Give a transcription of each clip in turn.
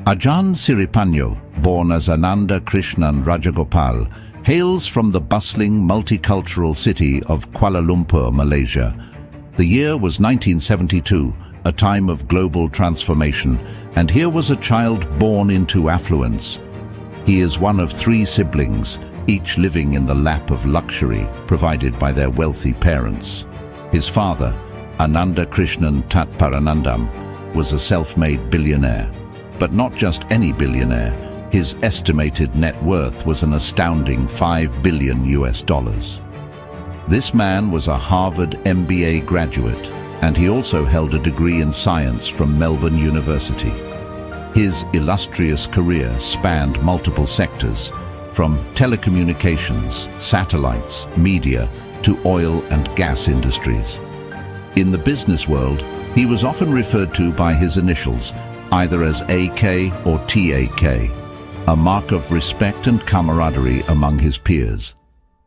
Ajahn Siripanyo, born as Ananda Krishnan Rajagopal, hails from the bustling multicultural city of Kuala Lumpur, Malaysia. The year was 1972, a time of global transformation, and here was a child born into affluence. He is one of 3 siblings, each living in the lap of luxury provided by their wealthy parents. His father, Ananda Krishnan Tatparanandam, was a self-made billionaire. But not just any billionaire. His estimated net worth was an astounding $5 billion. This man was a Harvard MBA graduate, and he also held a degree in science from Melbourne University. His illustrious career spanned multiple sectors, from telecommunications, satellites, media, to oil and gas industries. In the business world, he was often referred to by his initials, either as AK or TAK, a mark of respect and camaraderie among his peers.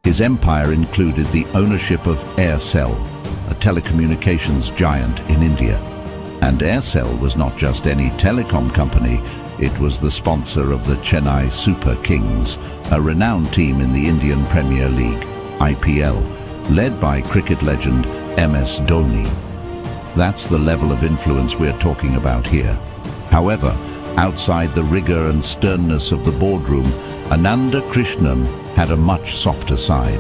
His empire included the ownership of Aircel, a telecommunications giant in India. And Aircel was not just any telecom company, it was the sponsor of the Chennai Super Kings, a renowned team in the Indian Premier League, IPL, led by cricket legend MS Dhoni. That's the level of influence we're talking about here. However, outside the rigor and sternness of the boardroom, Ananda Krishnan had a much softer side.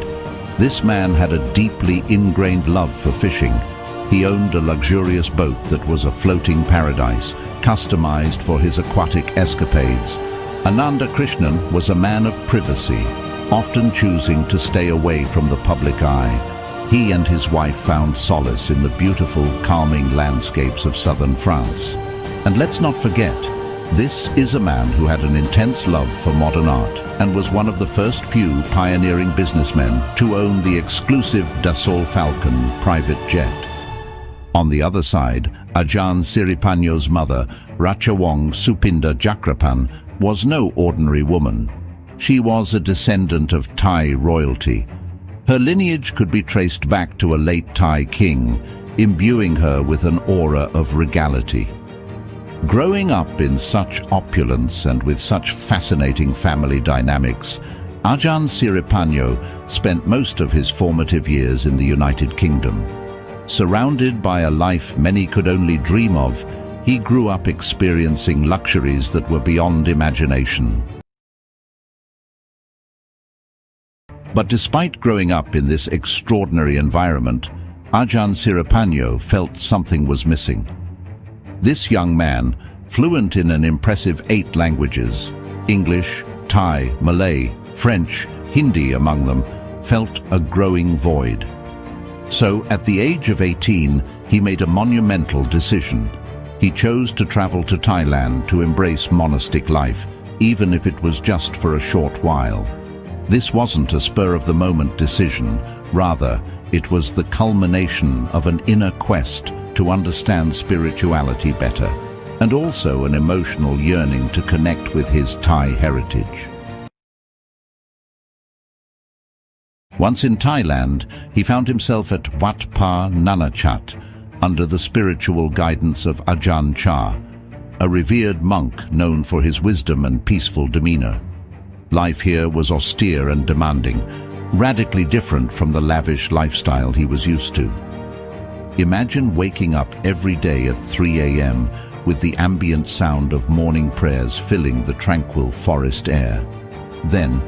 This man had a deeply ingrained love for fishing. He owned a luxurious boat that was a floating paradise, customized for his aquatic escapades. Ananda Krishnan was a man of privacy, often choosing to stay away from the public eye. He and his wife found solace in the beautiful, calming landscapes of southern France. And let's not forget, this is a man who had an intense love for modern art and was one of the first few pioneering businessmen to own the exclusive Dassault Falcon private jet. On the other side, Ajahn Siripanyo's mother, Ratchawong Supinda Jakrapan, was no ordinary woman. She was a descendant of Thai royalty. Her lineage could be traced back to a late Thai king, imbuing her with an aura of regality. Growing up in such opulence and with such fascinating family dynamics, Ajahn Siripanyo spent most of his formative years in the United Kingdom. Surrounded by a life many could only dream of, he grew up experiencing luxuries that were beyond imagination. But despite growing up in this extraordinary environment, Ajahn Siripanyo felt something was missing. This young man, fluent in an impressive 8 languages, English, Thai, Malay, French, Hindi among them, felt a growing void. So, at the age of 18, he made a monumental decision. He chose to travel to Thailand to embrace monastic life, even if it was just for a short while. This wasn't a spur-of-the-moment decision. Rather, it was the culmination of an inner quest to understand spirituality better, and also an emotional yearning to connect with his Thai heritage. Once in Thailand, he found himself at Wat Pa Nanachat, under the spiritual guidance of Ajahn Chah, a revered monk known for his wisdom and peaceful demeanor. Life here was austere and demanding, radically different from the lavish lifestyle he was used to. Imagine waking up every day at 3 a.m. with the ambient sound of morning prayers filling the tranquil forest air. Then,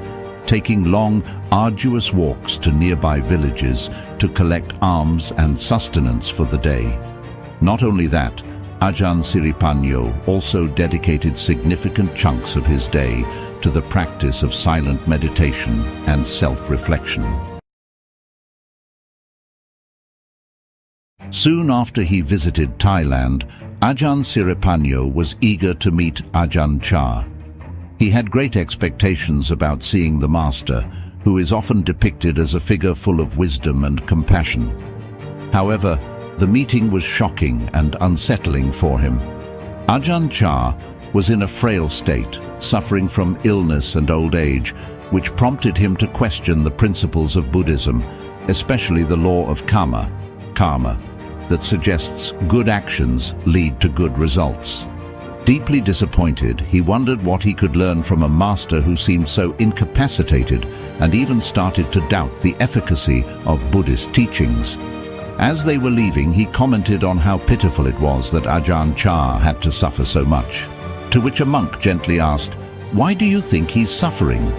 taking long, arduous walks to nearby villages to collect alms and sustenance for the day. Not only that, Ajahn Siripanyo also dedicated significant chunks of his day to the practice of silent meditation and self-reflection. Soon after he visited Thailand, Ajahn Siripanyo was eager to meet Ajahn Chah. He had great expectations about seeing the master, who is often depicted as a figure full of wisdom and compassion. However, the meeting was shocking and unsettling for him. Ajahn Chah was in a frail state, suffering from illness and old age, which prompted him to question the principles of Buddhism, especially the law of karma, that suggests good actions lead to good results. Deeply disappointed, he wondered what he could learn from a master who seemed so incapacitated and even started to doubt the efficacy of Buddhist teachings. As they were leaving, he commented on how pitiful it was that Ajahn had to suffer so much, to which a monk gently asked, "Why do you think he's suffering?"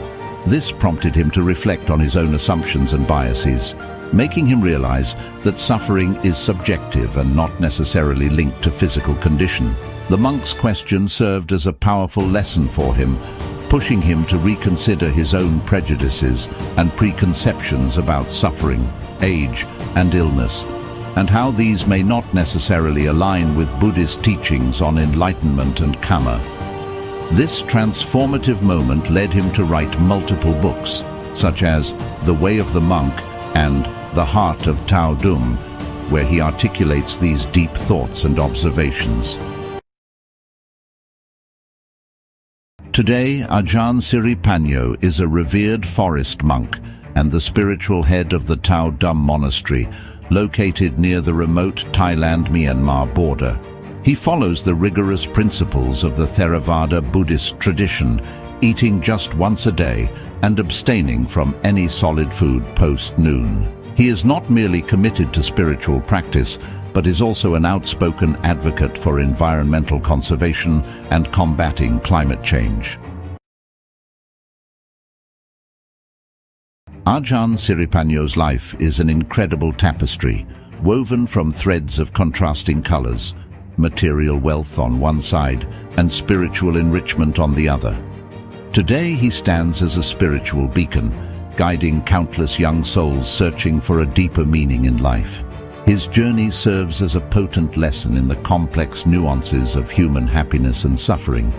This prompted him to reflect on his own assumptions and biases, making him realize that suffering is subjective and not necessarily linked to physical condition. The monk's question served as a powerful lesson for him, pushing him to reconsider his own prejudices and preconceptions about suffering, age, and illness, and how these may not necessarily align with Buddhist teachings on enlightenment and karma. This transformative moment led him to write multiple books, such as The Way of the Monk and The Heart of Tao Dum, where he articulates these deep thoughts and observations. Today, Ajahn Siripanyo is a revered forest monk and the spiritual head of the Tao Dum Monastery, located near the remote Thailand-Myanmar border. He follows the rigorous principles of the Theravada Buddhist tradition, eating just once a day and abstaining from any solid food post-noon. He is not merely committed to spiritual practice, but is also an outspoken advocate for environmental conservation and combating climate change. Ajahn Siripanyo's life is an incredible tapestry, woven from threads of contrasting colors, material wealth on one side and spiritual enrichment on the other. Today he stands as a spiritual beacon, guiding countless young souls searching for a deeper meaning in life. His journey serves as a potent lesson in the complex nuances of human happiness and suffering,